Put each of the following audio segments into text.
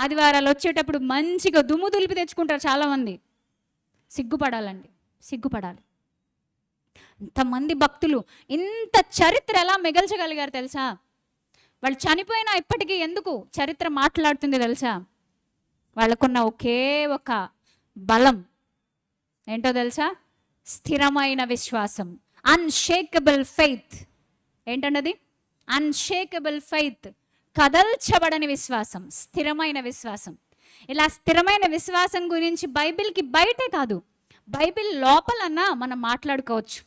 ఆదివారాలు వచ్చేటప్పుడు మంచిగా దుమ్ము దులిపి తెచ్చుకుంటారు చాలామంది. సిగ్గుపడాలండి, సిగ్గుపడాలి. ఇంతమంది భక్తులు ఇంత చరిత్ర ఎలా మిగల్చగలిగారు తెలుసా? వాళ్ళు చనిపోయినా ఇప్పటికీ ఎందుకు చరిత్ర మాట్లాడుతుంది తెలుసా? వాళ్ళకున్న ఒకే ఒక బలం ఏంటో తెలుసా? స్థిరమైన విశ్వాసం, అన్షేకబుల్ ఫెయిత్. ఏంటన్నది? అన్షేకబుల్ ఫెయిత్, కదల్చబడని విశ్వాసం, స్థిరమైన విశ్వాసం. ఇలా స్థిరమైన విశ్వాసం గురించి బైబిల్కి బయటే కాదు, బైబిల్ లోపలన్నా మనం మాట్లాడుకోవచ్చు.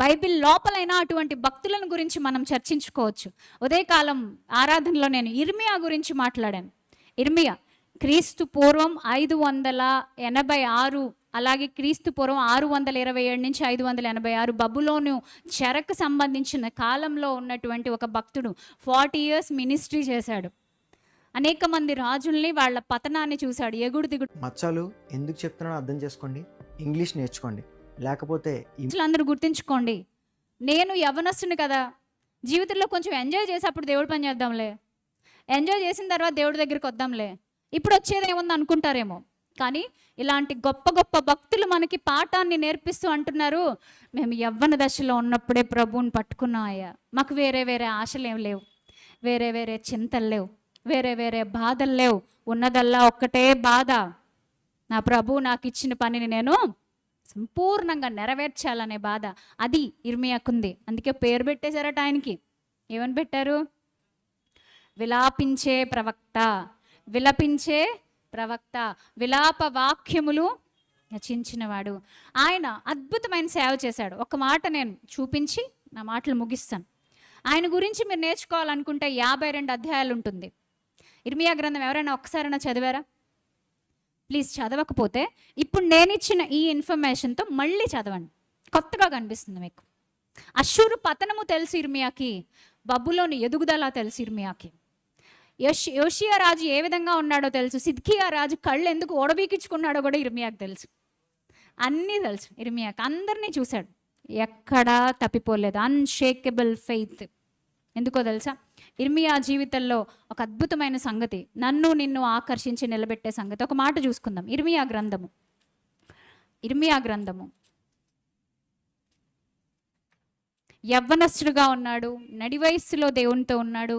బైబిల్ లోపలైనా అటువంటి భక్తులను గురించి మనం చర్చించుకోవచ్చు. ఉదయకాలం ఆరాధనలో నేను ఇర్మియా గురించి మాట్లాడాను. ఇర్మియా క్రీస్తు పూర్వం 586, అలాగే క్రీస్తు పూర్వం 627 నుంచి 586 బబులోను చెరకు సంబంధించిన కాలంలో ఉన్నటువంటి ఒక భక్తుడు. 40 years మినిస్ట్రీ చేశాడు. అనేక మంది రాజుల్ని వాళ్ళ పతనాన్ని చూశాడు. ఎగుడు దిగుడు. మచ్చాలు ఎందుకు చెప్తున్నానో అర్థం చేసుకోండి, ఇంగ్లీష్ నేర్చుకోండి. లేకపోతే అందరూ గుర్తుంచుకోండి, నేను యవ్వనస్తుని కదా, జీవితంలో కొంచెం ఎంజాయ్ చేసి అప్పుడు దేవుడి పని చేద్దాంలే, ఎంజాయ్ చేసిన తర్వాత దేవుడి దగ్గరికి వద్దాంలే, ఇప్పుడు వచ్చేది ఏముంది అనుకుంటారేమో. కానీ ఇలాంటి గొప్ప గొప్ప భక్తులు మనకి పాఠాన్ని నేర్పిస్తూ అంటున్నారు, మేము యవ్వన దశలో ఉన్నప్పుడే ప్రభువుని పట్టుకున్నాం అయ్యా, మాకు వేరే వేరే ఆశలు ఏం లేవు, వేరే వేరే చింతలు లేవు, వేరే వేరే బాధలు లేవు, ఉన్నదల్లా ఒక్కటే బాధ, నా ప్రభువు నాకు ఇచ్చిన పనిని నేను సంపూర్ణంగా నెరవేర్చాలనే బాధ. అది ఇర్మియాకుంది. అందుకే పేరు పెట్టేశారట ఆయనకి. ఏమని పెట్టారు? విలాపించే ప్రవక్త. విలపించే ప్రవక్త, విలాప వాక్యములు రచించినవాడు. ఆయన అద్భుతమైన సేవ చేశాడు. ఒక మాట నేను చూపించి నా మాటలు ముగిస్తాను. ఆయన గురించి మీరు నేర్చుకోవాలనుకుంటే 52 అధ్యాయాలు ఉంటుంది ఇర్మియా గ్రంథం. ఎవరైనా ఒక్కసారైనా చదివారా? ప్లీజ్ చదవకపోతే ఇప్పుడు నేను ఇచ్చిన ఈ ఇన్ఫర్మేషన్తో మళ్ళీ చదవండి, కొత్తగా కనిపిస్తుంది మీకు. అష్షూరు పతనము తెలుసు ఇర్మియాకి, బబులోని ఎదుగుదల తెలుసు ఇర్మియాకి. యోషియా రాజు ఏ విధంగా ఉన్నాడో తెలుసు, సిద్కియా రాజు కళ్ళు ఎందుకు ఓడబీకించుకున్నాడో కూడా ఇర్మియాకి తెలుసు. అన్నీ తెలుసు ఇర్మియాకి. అందరినీ చూశాడు, ఎక్కడా తప్పిపోలేదు. Unshakeable faith. ఎందుకో తెలుసా? ఇర్మియా జీవితంలో ఒక అద్భుతమైన సంగతి, నన్ను నిన్ను ఆకర్షించి నిలబెట్టే సంగతి. ఒక మాట చూసుకుందాం. ఇర్మియా గ్రంథము యవ్వనస్తుడుగా ఉన్నాడు, నడి వయస్సులో దేవునితో ఉన్నాడు.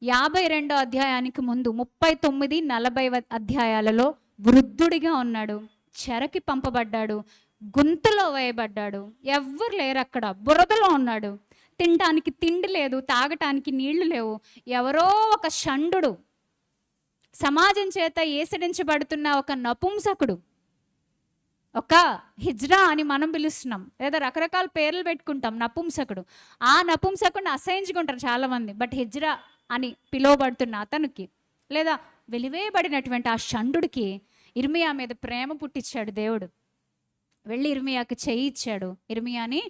52వ అధ్యాయానికి ముందు 39, 40 అధ్యాయాలలో వృద్ధుడిగా ఉన్నాడు, చెరకి పంపబడ్డాడు, గుంతలో వేయబడ్డాడు, ఎవ్వరు లేరు అక్కడ, బురదలో ఉన్నాడు, తినటానికి తిండి లేదు, తాగటానికి నీళ్లు లేవు. ఎవరో ఒక షండు, సమాజం చేత ఏసడించబడుతున్న ఒక నపుంసకుడు, ఒక హిజ్రా అని మనం పిలుస్తున్నాం, లేదా రకరకాల పేర్లు పెట్టుకుంటాం. నపుంసకుడు, ఆ నపుంసకుడిని అసహించుకుంటారు చాలామంది. బట్ హిజ్రా అని పిలువబడుతున్న అతనికి, లేదా వెలివేయబడినటువంటి ఆ షండుడికి ఇర్మియా మీద ప్రేమ పుట్టించాడు దేవుడు. వెళ్ళి ఇర్మియాకి చేయి ఇచ్చాడు, ఇర్మియాని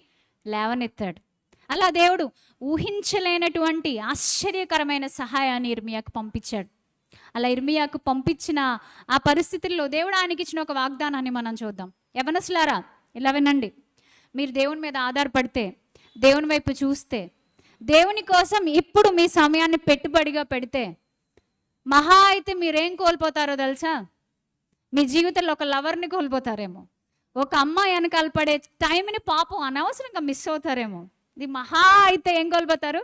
లేవనెత్తాడు. అలా దేవుడు ఊహించలేనటువంటి ఆశ్చర్యకరమైన సహాయాన్ని ఇర్మియాకు పంపించాడు. అలా ఇర్మియాకు పంపించిన ఆ పరిస్థితుల్లో దేవుడు ఆయనకి ఇచ్చిన ఒక వాగ్దానాన్ని మనం చూద్దాం. యవ్వనస్తులారా ఇలా వినండి, మీరు దేవుని మీద ఆధారపడితే, దేవుని వైపు చూస్తే, దేవుని కోసం ఇప్పుడు మీ సమయాన్ని పెట్టుబడిగా పెడితే, మహా అయితే మీరేం కోల్పోతారో తెలుసా? మీ జీవితంలో ఒక లవర్ని కోల్పోతారేమో, ఒక అమ్మాయి వెనకాల పడే టైంని పాపం అనవసరంగా మిస్ అవుతారేమో. ఇది మహా అయితే ఏం కోల్పోతారు?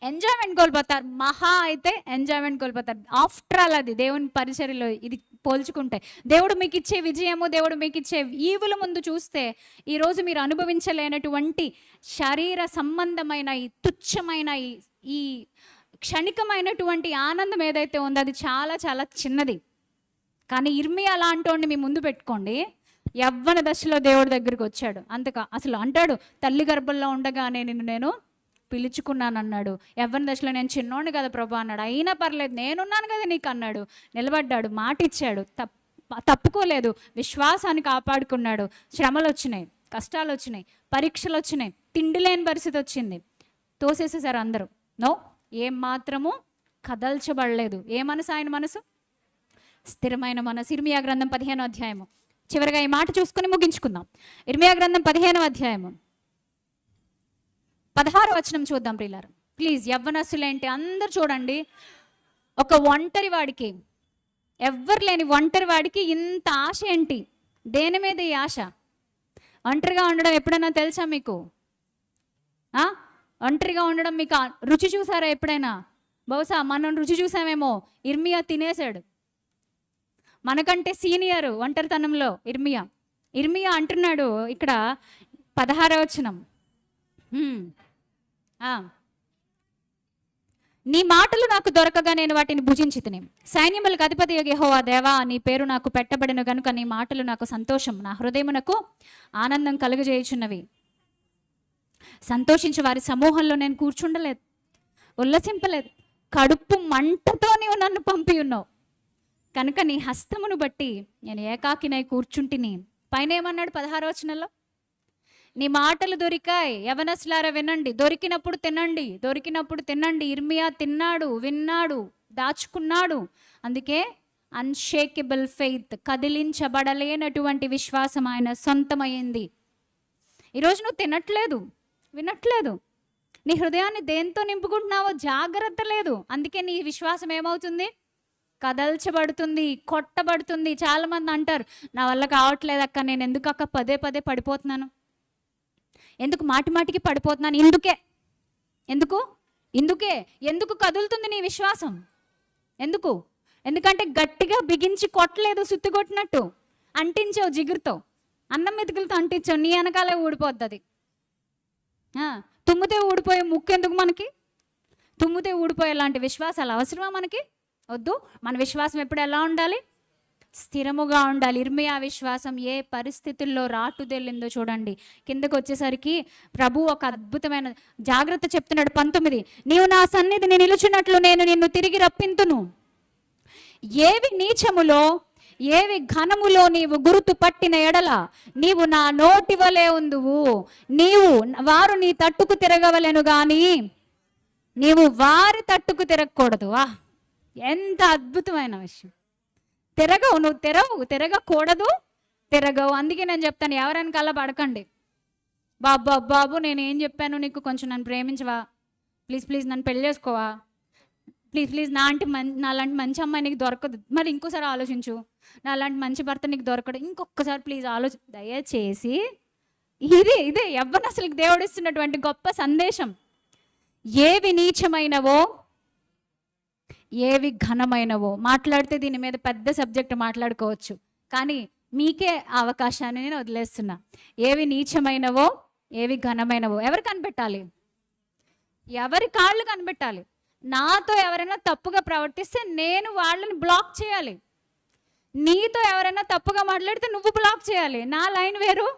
ఎంజాయ్మెంట్ కోల్పోతారు. మహా అయితే ఎంజాయ్మెంట్ కోల్పోతారు. ఆఫ్టర్ ఆల్ అది దేవుని పరిచర్యలో ఇది పోల్చుకుంటే, దేవుడు మీకు ఇచ్చే విజయము, దేవుడు మీకు ఇచ్చే ఈవుల ముందు చూస్తే, ఈరోజు మీరు అనుభవించలేనటువంటి శరీర సంబంధమైన ఈ తుచ్చమైన ఈ క్షణికమైనటువంటి ఆనందం ఏదైతే ఉందో అది చాలా చాలా చిన్నది. కానీ ఇర్మియా అలాంటి మీ ముందు పెట్టుకోండి, యవ్వన దశలో దేవుడి దగ్గరికి వచ్చాడు. అసలు అంటాడు, తల్లి గర్భంలో ఉండగానే నేను పిలుచుకున్నాను అన్నాడు. యవ్వన దశలో నేను చిన్నోడిని కదా ప్రభు అన్నాడు. అయినా పర్లేదు, నేనున్నాను కదా నీకు అన్నాడు. నిలబడ్డాడు, మాట ఇచ్చాడు, తప్పుకోలేదు, విశ్వాసాన్ని కాపాడుకున్నాడు. శ్రమలు వచ్చినాయి, కష్టాలు వచ్చినాయి, పరీక్షలు వచ్చినాయి, తిండి లేని పరిస్థితి వచ్చింది, తోసేసేసారు అందరూ. నో, ఏం మాత్రము కదల్చబడలేదు. ఏ మనసు? ఆయన మనసు స్థిరమైన మనసు. ఇర్మియా గ్రంథం 15వ అధ్యాయము. చివరిగా ఈ మాట చూసుకుని ముగించుకుందాం. ఇర్మియా గ్రంథం 15వ అధ్యాయము 16వ వచనం చూద్దాం ప్రియులారా. ప్లీజ్ యవ్వనస్తులేంటి అందరు చూడండి. ఒక ఒంటరి వాడికి, ఎవ్వరు లేని ఒంటరి వాడికి ఇంత ఆశ ఏంటి? దేని మీద ఈ ఆశ? ఒంటరిగా ఉండడం ఎప్పుడైనా తెలుసా మీకు? ఒంటరిగా ఉండడం మీకు రుచి చూసారా ఎప్పుడైనా? బహుశా మనం రుచి చూసామేమో. ఇర్మియా తినేశాడు. మనకంటే సీనియర్ ఒంటరితనంలో ఇర్మియా అంటున్నాడు ఇక్కడ 16వ వచనం, నీ మాటలు నాకు దొరకగా నేను వాటిని భుజించితిని. సైన్యములకు అధిపతి యెహోవా దేవా, నీ పేరు నాకు పెట్టబడిన గనుక నీ మాటలు నాకు సంతోషం, నా హృదయమునకు ఆనందం కలుగజేయుచున్నవి. సంతోషించి వారి సమూహంలో నేను కూర్చుండలేదు, ఉల్లసింపలేదు. కడుపు మంటతో నీవు నన్ను పంపి ఉన్నావు కనుక నీ హస్తమును బట్టి నేను ఏకాకినై కూర్చుంటిని. పైన ఏమన్నాడు 16వ వచనంలో? నీ మాటలు దొరికాయి, యవనస్తులారా వినండి, దొరికినప్పుడు తినండి. ఇర్మియా తిన్నాడు, విన్నాడు, దాచుకున్నాడు. అందుకే అన్షేకబుల్ ఫెయిత్, కదిలించబడలేనటువంటి విశ్వాసం ఆయన సొంతమైంది. ఈరోజు నువ్వు తినట్లేదు, వినట్లేదు, నీ హృదయాన్ని దేంతో నింపుకుంటున్నావో జాగ్రత్త లేదు. అందుకే నీ విశ్వాసం ఏమవుతుంది? కదల్చబడుతుంది, కొట్టబడుతుంది. చాలామంది అంటారు, నా వల్ల కావట్లేదు అక్క, నేను ఎందుకు అక్క పదే పడిపోతున్నాను, ఎందుకు మాటికి పడిపోతున్నాను? ఎందుకు కదులుతుంది నీ విశ్వాసం? ఎందుకంటే గట్టిగా బిగించి కొట్టలేదు, సుత్తి కొట్టినట్టు అంటించావు, జిగురుతో, అన్నం మెతుకులతో అంటించావు, నీ వెనకాలే ఊడిపోద్ది అది. తుమ్మితే ఊడిపోయే ముక్కు ఎందుకు మనకి? తుమ్మితే ఊడిపోయే లాంటి విశ్వాసాలు అవసరమా మనకి? వద్దు. మన విశ్వాసం ఎప్పుడు ఎలా ఉండాలి? స్థిరముగా ఉండాలి. ఇర్మియా విశ్వాసం ఏ పరిస్థితుల్లో రాటుదేలిందో చూడండి. కిందకు వచ్చేసరికి ప్రభు ఒక అద్భుతమైన జాగ్రత్త చెప్తున్నాడు. 19, నీవు నా సన్నిధిని నిలుచున్నట్లు నేను నిన్ను తిరిగి రప్పింతును. ఏవి నీచములో ఏవి ఘనములో నీవు గుర్తు పట్టిన ఎడల నీవు నా నోటి వలె ఉందువు. వారు నీ తట్టుకు తిరగవలెను గాని నీవు వారి తట్టుకు తిరగకూడదు. ఎంత అద్భుతమైన విషయం! నువ్వు తిరగవు. అందుకే నేను చెప్తాను, ఎవరైనా కల్లా పడకండి. బాబు నేనేం చెప్పాను నీకు? కొంచెం నన్ను ప్రేమించవా? ప్లీజ్ నన్ను పెళ్లి చేసుకోవా? ప్లీజ్ నాలాంటి మంచి అమ్మాయి నీకు దొరకదు, మరి ఇంకోసారి ఆలోచించు. నాలాంటి మంచి భర్త నీకు దొరకడు, ఇంకొకసారి ప్లీజ్ దయచేసి. ఇదే యవ్వనస్తులకు దేవుడు ఇస్తున్నటువంటి గొప్ప సందేశం. ఏవి నీచమైనవో ఏవి ఘనమైనవో మాట్లాడితే దీని మీద పెద్ద సబ్జెక్ట్ మాట్లాడుకోవచ్చు, కానీ మీకే అవకాశాన్ని నేను వదిలేస్తున్నా. ఏవి నీచమైనవో ఏవి ఘనమైనవో ఎవరు కనిపెట్టాలి? ఎవరి కాళ్ళు కనిపెట్టాలి. నాతో ఎవరైనా తప్పుగా ప్రవర్తిస్తే నేను వాళ్ళని బ్లాక్ చేయాలి. నీతో ఎవరైనా తప్పుగా మాట్లాడితే నువ్వు బ్లాక్ చేయాలి. నా లైన్ వేరు,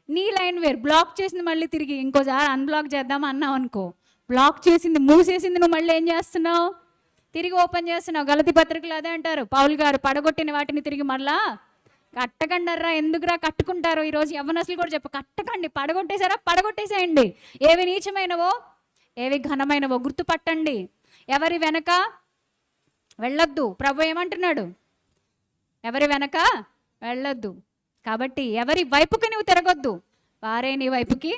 నీ లైన్ వేరు. బ్లాక్ చేసింది మళ్ళీ తిరిగి ఇంకోసారి అన్బ్లాక్ చేద్దాం అన్నావు అనుకో, బ్లాక్ చేసింది మూసేసింది నువ్వు మళ్ళీ ఏం చేస్తున్నావు? తిరిగి ఓపెన్ చేస్తున్నావు. గలతీ పత్రికలు అదే అంటారు పౌలు గారు, పడగొట్టిన వాటిని తిరిగి మళ్ళా కట్టకండర్రా. ఎందుకురా కట్టుకుంటారు? ఈరోజు యవ్వనస్తులు కూడా కట్టకండి. పడగొట్టేసేయండి. ఏవి నీచమైనవో ఏవి ఘనమైనవో గుర్తుపట్టండి. ఎవరి వెనక వెళ్ళొద్దు. ప్రభు ఏమంటున్నాడు? ఎవరి వెనక వెళ్ళొద్దు. కాబట్టి ఎవరి వైపుకి నువ్వు తిరగొద్దు, వారే నీ వైపుకి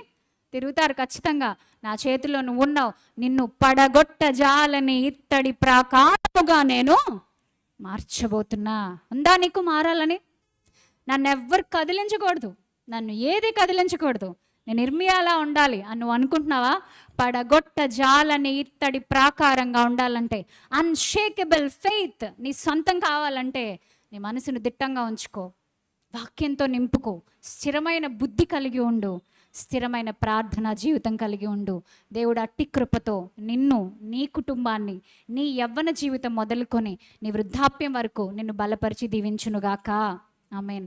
తిరుగుతారు ఖచ్చితంగా. నా చేతిలో నువ్వు ఉన్నావు, నిన్ను పడగొట్ట జాలని ఇత్తడి ప్రాకారముగా నేను మార్చబోతున్నా. ఉందా నీకు మారాలని? నన్ను ఎవ్వరు కదిలించకూడదు, నన్ను ఏది కదిలించకూడదు. నేను ఇర్మియాలా ఉండాలి అని నువ్వు అనుకుంటున్నావా? పడగొట్ట జాలని ఇత్తడి ప్రాకారంగా ఉండాలంటే, అన్షేకబుల్ ఫెయిత్ నీ సొంతం కావాలంటే నీ మనసును దిట్టంగా ఉంచుకో, వాక్యంతో నింపుకో, స్థిరమైన బుద్ధి కలిగి ఉండు, స్థిరమైన ప్రార్థనా జీవితం కలిగి ఉండు. దేవుడు అట్టి కృపతో నిన్ను, నీ కుటుంబాన్ని, నీ యవ్వన జీవితం మొదలుకొని నీ వృద్ధాప్యం వరకు నిన్ను బలపరిచి దీవించునుగాక. ఆమేన్.